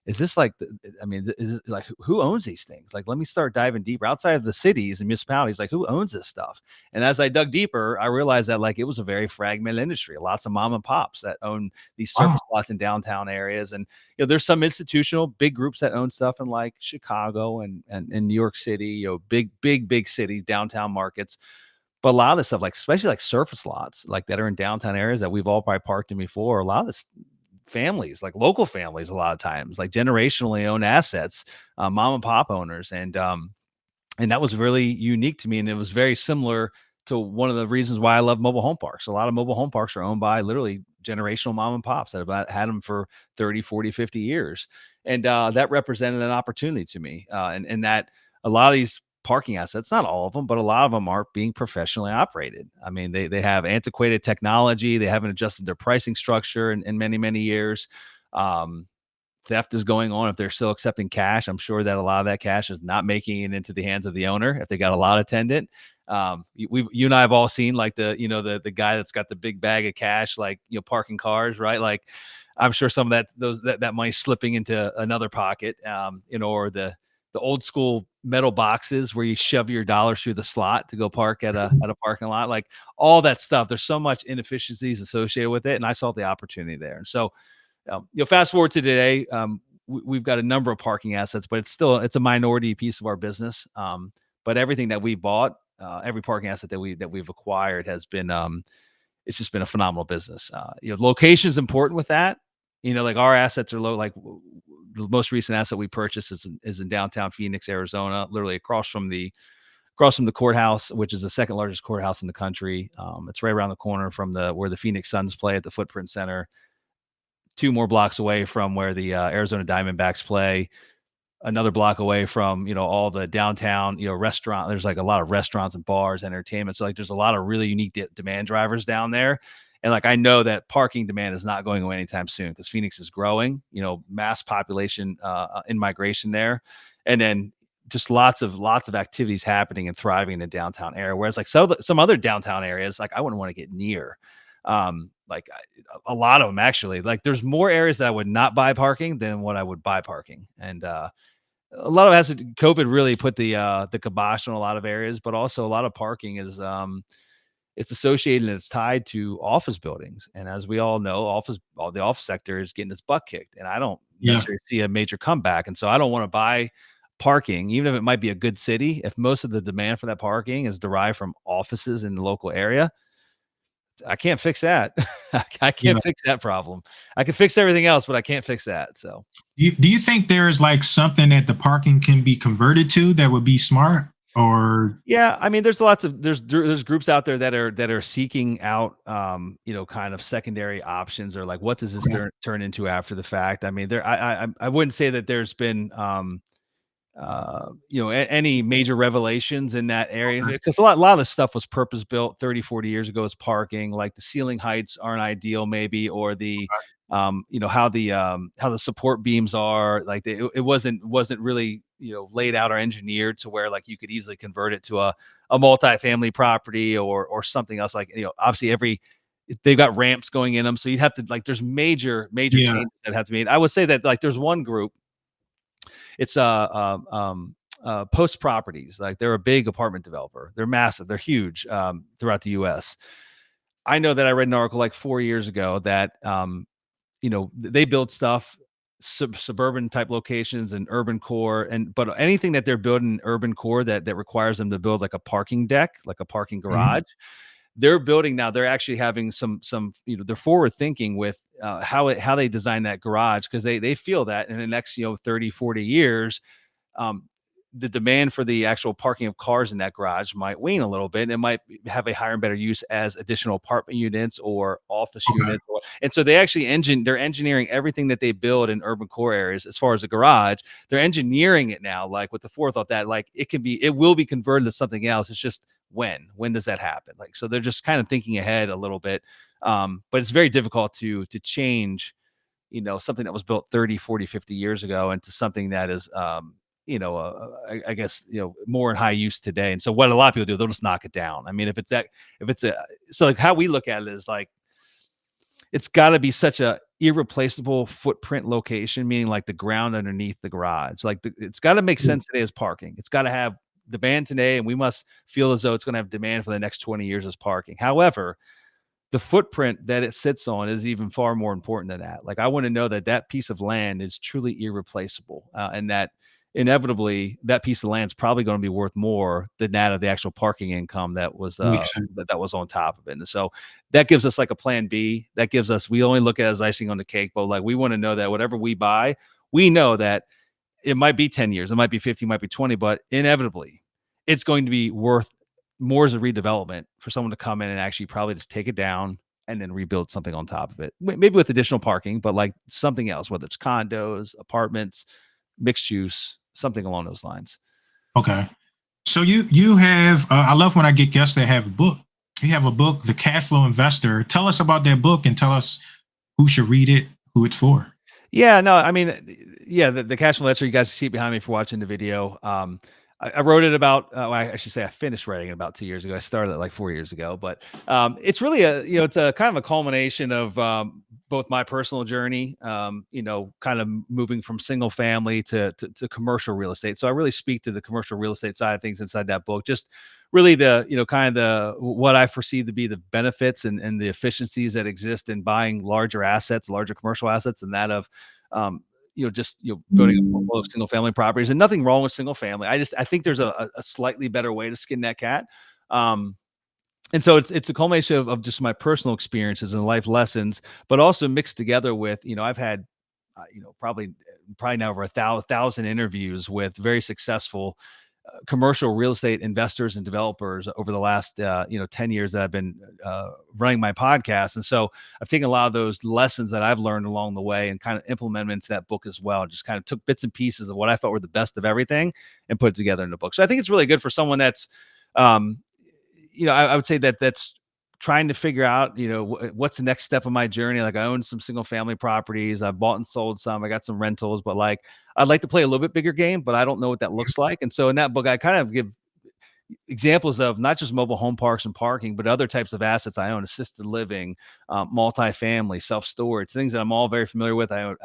B: is this like, is it like who owns these things? Like, let me start diving deeper outside of the cities and municipalities. Like, who owns this stuff? And as I dug deeper, I realized that like it was a very fragmented industry. Lots of mom and pops that own these surface lots in downtown areas, and there's some institutional big groups that own stuff in like Chicago and New York City. Big cities, downtown markets. But a lot of this stuff, like especially like surface lots, like that are in downtown areas that we've all probably parked in before. A lot of this. Families, like local families, a lot of times, like generationally owned assets, mom and pop owners, and that was really unique to me, and it was very similar to one of the reasons why I love mobile home parks. A lot of mobile home parks are owned by literally generational mom and pops that have had them for 30, 40, 50 years, and that represented an opportunity to me, and that a lot of these parking assets, not all of them, but a lot of them aren't being professionally operated. I mean, they have antiquated technology. They haven't adjusted their pricing structure in many, many years. Theft is going on. If they're still accepting cash, I'm sure that a lot of that cash is not making it into the hands of the owner. If they got a lot attendant, you and I have all seen like the guy that's got the big bag of cash, like, parking cars, right? Like, I'm sure some of that money slipping into another pocket, or the old school metal boxes where you shove your dollars through the slot to go park at a parking lot, like all that stuff. There's so much inefficiencies associated with it. And I saw the opportunity there. And so, fast forward to today, we've got a number of parking assets, but it's a minority piece of our business. But everything that we bought, every parking asset that we've acquired has been, it's just been a phenomenal business. Location is important with that. Like our assets are low, like the most recent asset we purchased is in downtown Phoenix, Arizona, literally across from the courthouse, which is the second largest courthouse in the country. It's right around the corner from where the Phoenix Suns play at the Footprint Center. 2 more blocks away from where the Arizona Diamondbacks play. Another block away from, all the downtown, restaurant. There's like a lot of restaurants and bars, entertainment. So like there's a lot of really unique demand drivers down there. And like I know that parking demand is not going away anytime soon because Phoenix is growing, mass population in migration there. And then just lots of activities happening and thriving in the downtown area. Whereas like some other downtown areas, like I wouldn't want to get near. A lot of them actually. Like there's more areas that I would not buy parking than what I would buy parking. And a lot of it has COVID really put the kibosh on a lot of areas, but also a lot of parking is it's associated and it's tied to office buildings. And as we all know, the office sector is getting its butt kicked, and I don't necessarily see a major comeback. And so I don't want to buy parking, even if it might be a good city, if most of the demand for that parking is derived from offices in the local area. I can't fix that. I can't fix that problem. I can fix everything else, but I can't fix that. So
A: Do you think there's like something that the parking can be converted to that would be smart? Or
B: yeah, I mean, there's groups out there that are seeking out, kind of secondary options, or like, what does this turn into after the fact? I mean, I wouldn't say that there's been, any major revelations in that area, because a lot of this stuff was purpose built 30, 40 years ago as parking. Like the ceiling heights aren't ideal maybe, or the how the support beams are, like it wasn't really laid out or engineered to where like you could easily convert it to a multi-family property or something else. Like obviously they've got ramps going in them, so you'd have to, like, there's major changes that have to be made. I would say that like there's one group. It's Post Properties. Like they're a big apartment developer. They're massive. They're huge throughout the U.S. I know that I read an article like 4 years ago that they build stuff suburban type locations and urban core, but anything that they're building in urban core that requires them to build like a parking deck, like a parking garage. They're building now. They're actually having some they're forward thinking with how they design that garage, because they feel that in the next 30, 40 years, the demand for the actual parking of cars in that garage might wane a little bit, and it might have a higher and better use as additional apartment units or office units. And so they're engineering everything that they build in urban core areas. As far as the garage, they're engineering it now, like with the forethought that like it will be converted to something else. It's just when does that happen? Like, so they're just kind of thinking ahead a little bit. But it's very difficult to change, something that was built 30, 40, 50 years ago into something that is, I guess, more in high use today. And so what a lot of people do, they'll just knock it down. I mean, so like how we look at it is like, it's got to be such a irreplaceable footprint location, meaning like the ground underneath the garage. Like it's got to make sense today as parking. It's got to have demand today, and we must feel as though it's going to have demand for the next 20 years as parking. However, the footprint that it sits on is even far more important than that. Like I want to know that piece of land is truly irreplaceable, and that inevitably that piece of land is probably going to be worth more than that of the actual parking income that was on top of it. And so that gives us like a plan B. That gives us, we only look at it as icing on the cake, but like we want to know that whatever we buy, we know that it might be 10 years, it might be 15, it might be 20, but inevitably it's going to be worth more as a redevelopment for someone to come in and actually probably just take it down and then rebuild something on top of it. Maybe with additional parking, but like something else, whether it's condos, apartments, mixed use, something along those lines.
A: Okay. So you have, I love when I get guests that have a book. You have a book, The Cashflow Investor. Tell us about that book and tell us who should read it, who it's for.
B: Yeah, no, I mean, yeah, the Cashflow Investor, you guys see it behind me for watching the video. I wrote it about, I should say I finished writing it about 2 years ago. I started it like 4 years ago, but it's really it's a kind of a culmination of both my personal journey, kind of moving from single family to commercial real estate. So I really speak to the commercial real estate side of things inside that book. Just really what I foresee to be the benefits and the efficiencies that exist in buying larger commercial assets, and that of, building a portfolio of single family properties. And nothing wrong with single family. I think there's a slightly better way to skin that cat. And so it's a culmination of just my personal experiences and life lessons, but also mixed together with, I've had probably now over 1,000 interviews with very successful commercial real estate investors and developers over the last 10 years that I've been running my podcast. And so I've taken a lot of those lessons that I've learned along the way and kind of implemented them into that book as well. Just kind of took bits and pieces of what I felt were the best of everything and put it together in the book. So I think it's really good for someone that's I would say that's trying to figure out, what's the next step of my journey. Like, I own some single family properties. I've bought and sold some. I got some rentals, but like, I'd like to play a little bit bigger game, but I don't know what that looks like. And so in that book, I kind of give examples of not just mobile home parks and parking, but other types of assets I own: assisted living, multifamily, self-storage, things that I'm all very familiar with. I've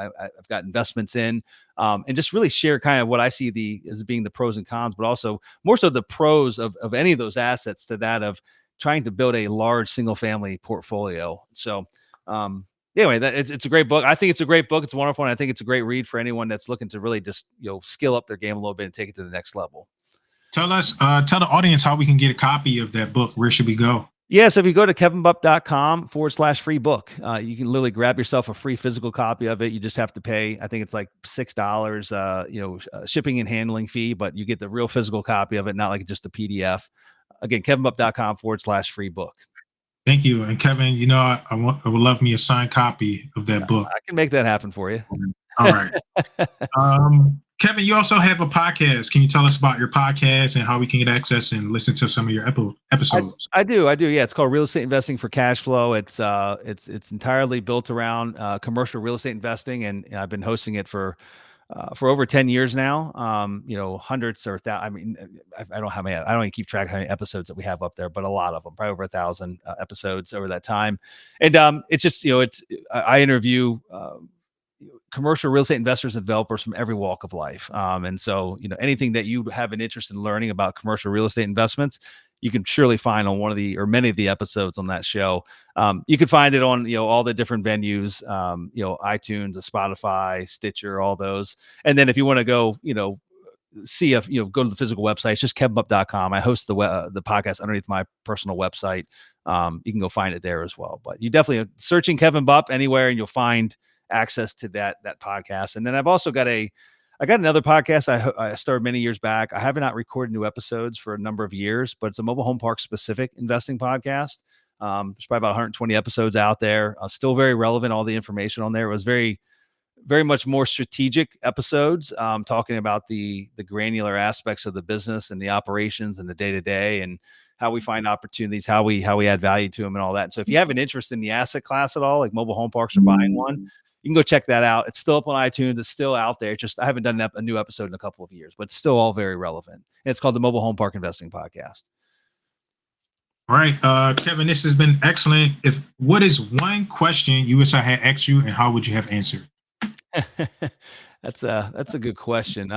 B: got investments in, and just really share kind of what I see as being the pros and cons, but also more so the pros of any of those assets to that of trying to build a large single family portfolio. So, anyway, it's a great book. I think it's a great book. It's wonderful. And I think it's a great read for anyone that's looking to really just, skill up their game a little bit and take it to the next level.
A: Tell the audience how we can get a copy of that book. Where should we go?
B: Yeah. So if you go to kevinbupp.com/free book, you can literally grab yourself a free physical copy of it. You just have to pay, I think it's like $6, shipping and handling fee, but you get the real physical copy of it, not like just a PDF. Again, kevinbupp.com/free book.
A: Thank you. And Kevin, I would love me a signed copy of that book.
B: I can make that happen for you.
A: All right. Kevin, you also have a podcast. Can you tell us about your podcast and how we can get access and listen to some of your episodes?
B: I do. Yeah. It's called Real Estate Investing for Cashflow. It's entirely built around commercial real estate investing. And I've been hosting it for over 10 years now. Hundreds or I don't know how many, I don't even keep track of how many episodes that we have up there, but a lot of them, probably over 1,000 episodes over that time. And it's just, I interview commercial real estate investors and developers from every walk of life. And so, anything that you have an interest in learning about commercial real estate investments, you can surely find on many of the episodes on that show. You can find it on, all the different venues, iTunes, Spotify, Stitcher, all those. And then if you want to go, go to the physical website, it's just kevinbupp.com. I host the podcast underneath my personal website. You can go find it there as well. But you definitely searching Kevin Bupp anywhere and you'll find access to that podcast. And then I've also got another podcast I started many years back. I have not recorded new episodes for a number of years, but it's a mobile home park specific investing podcast. There's probably about 120 episodes out there. Still very relevant. All the information on there. It was very, very much more strategic episodes, talking about the granular aspects of the business and the operations and the day-to-day and how we find opportunities, how we add value to them and all that. So if you have an interest in the asset class at all, like mobile home parks or buying one, you can go check that out. It's still up on iTunes. It's still out there. I haven't done a new episode in a couple of years, but it's still all very relevant. And it's called the Mobile Home Park Investing Podcast.
A: All right, Kevin, this has been excellent. What is one question you wish I had asked you, and how would you have answered?
B: That's a good question.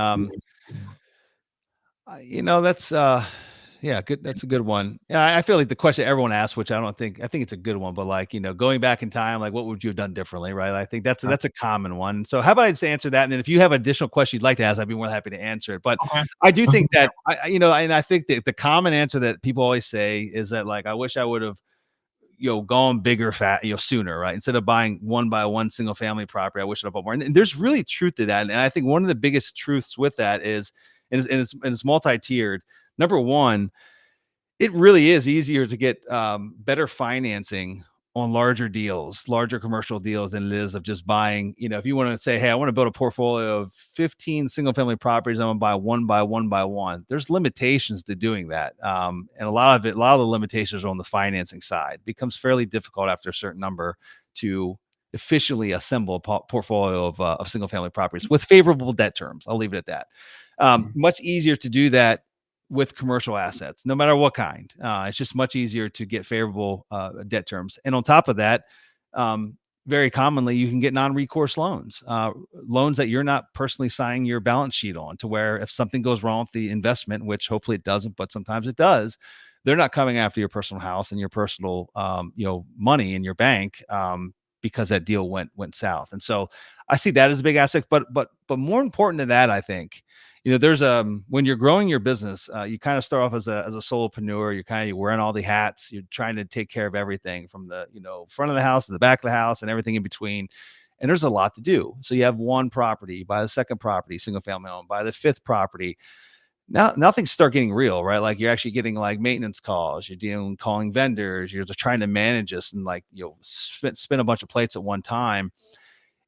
B: Good. That's a good one. I feel like the question everyone asks, which I think it's a good one, but like, going back in time, like what would you have done differently? Right. I think that's a common one. So how about I just answer that? And then if you have additional questions you'd like to ask, I'd be more than happy to answer it. But okay. I do think that and I think that the common answer that people always say is that like, I wish I would have, gone bigger, sooner, right? Instead of buying one by one single family property, I wish I'd bought more. And there's really truth to that. And I think one of the biggest truths with that is, and it's multi-tiered. Number one, it really is easier to get better financing on larger commercial deals than it is of just buying, if you want to say, hey, I want to build a portfolio of 15 single family properties, I'm going to buy one by one. There's limitations to doing that. And a lot of the limitations are on the financing side. It becomes fairly difficult after a certain number to efficiently assemble a portfolio of single family properties with favorable debt terms. I'll leave it at that. Much easier to do that with commercial assets, no matter what kind. It's just much easier to get favorable debt terms. And on top of that, very commonly, you can get non-recourse loans, loans that you're not personally signing your balance sheet on, to where if something goes wrong with the investment, which hopefully it doesn't, but sometimes it does, they're not coming after your personal house and your personal money in your bank because that deal went south. And so I see that as a big asset. But more important than that, I think, there's when you're growing your business, you kind of start off as a solopreneur. You're wearing all the hats. You're trying to take care of everything from the front of the house to the back of the house and everything in between. And there's a lot to do. So you have one property, buy the second property, single family home, buy the fifth property. Now things start getting real, right? Like you're actually getting like maintenance calls, you're calling vendors, you're just trying to manage this and like, spin a bunch of plates at one time.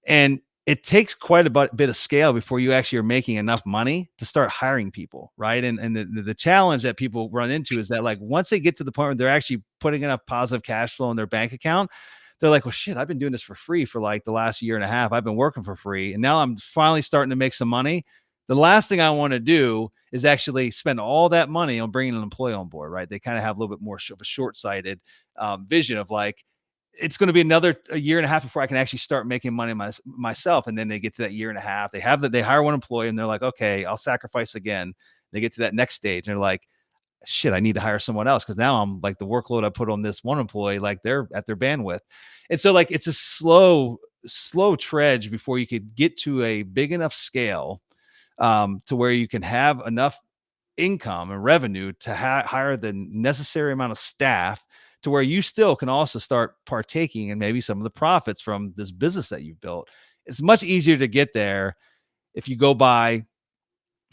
B: And it takes quite a bit of scale before you actually are making enough money to start hiring people, right? And the challenge that people run into is that like once they get to the point where they're actually putting enough positive cash flow in their bank account, they're like, well, shit, I've been doing this for free for like the last year and a half. I've been working for free, and now I'm finally starting to make some money. The last thing I want to do is actually spend all that money on bringing an employee on board, right? They kind of have a little bit more of a short-sighted vision of like, it's going to be a year and a half before I can actually start making money myself. And then they get to that year and a half. They hire one employee and they're like, okay, I'll sacrifice again. They get to that next stage and they're like, shit, I need to hire someone else. Cause now I'm like the workload I put on this one employee, like they're at their bandwidth. And so like, it's a slow trudge before you could get to a big enough scale to where you can have enough income and revenue to hire the necessary amount of staff to where you still can also start partaking in maybe some of the profits from this business that you've built. It's much easier to get there if you go buy,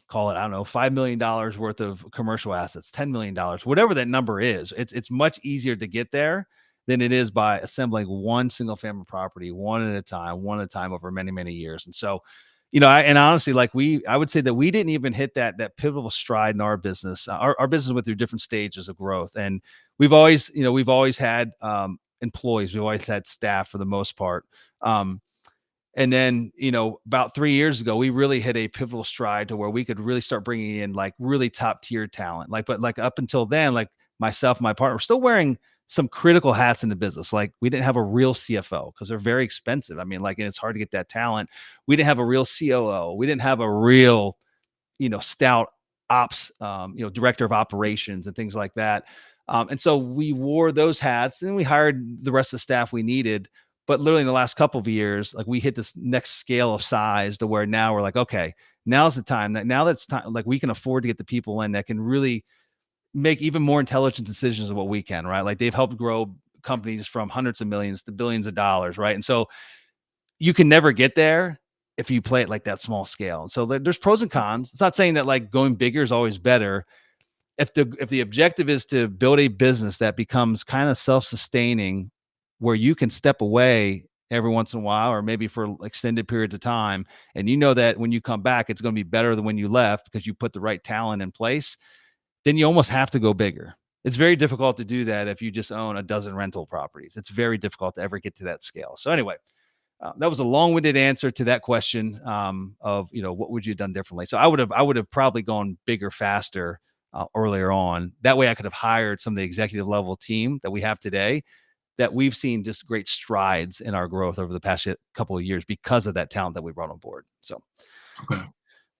B: call it, I don't know, $5 million worth of commercial assets, $10 million, whatever that number is. It's much easier to get there than it is by assembling one single family property, one at a time over many, many years. And so, and honestly, like I would say that we didn't even hit that pivotal stride in our business. Our business went through different stages of growth, and we've always had employees, we've always had staff for the most part. And then, about 3 years ago, we really hit a pivotal stride to where we could really start bringing in like really top tier talent. But up until then, like myself and my partner were still wearing some critical hats in the business. Like we didn't have a real CFO because they're very expensive. I mean, like, and it's hard to get that talent. We didn't have a real COO. We didn't have a real, stout ops, director of operations and things like that. And so we wore those hats and we hired the rest of the staff we needed. But literally in the last couple of years, like we hit this next scale of size to where now we're like, okay, now's the time like we can afford to get the people in that can really make even more intelligent decisions of what we can, right? Like they've helped grow companies from hundreds of millions to billions of dollars, right? And so you can never get there if you play it like that small scale. And so there's pros and cons. It's not saying that like going bigger is always better. If the objective is to build a business that becomes kind of self-sustaining, where you can step away every once in a while, or maybe for extended periods of time, and that when you come back, it's going to be better than when you left because you put the right talent in place, then you almost have to go bigger. It's very difficult to do that if you just own a dozen rental properties. It's very difficult to ever get to that scale. So anyway, that was a long-winded answer to that question of what would you have done differently. So I would have probably gone bigger, faster earlier on. That way I could have hired some of the executive level team that we have today, that we've seen just great strides in our growth over the past couple of years because of that talent that we brought on board. So
A: okay.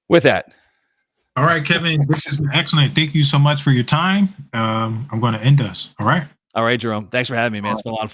B: With that.
A: All right, Kevin, this has been excellent. Thank you so much for your time. I'm going to end us. All right.
B: All right, Jerome. Thanks for having me, man. It's been a lot of fun.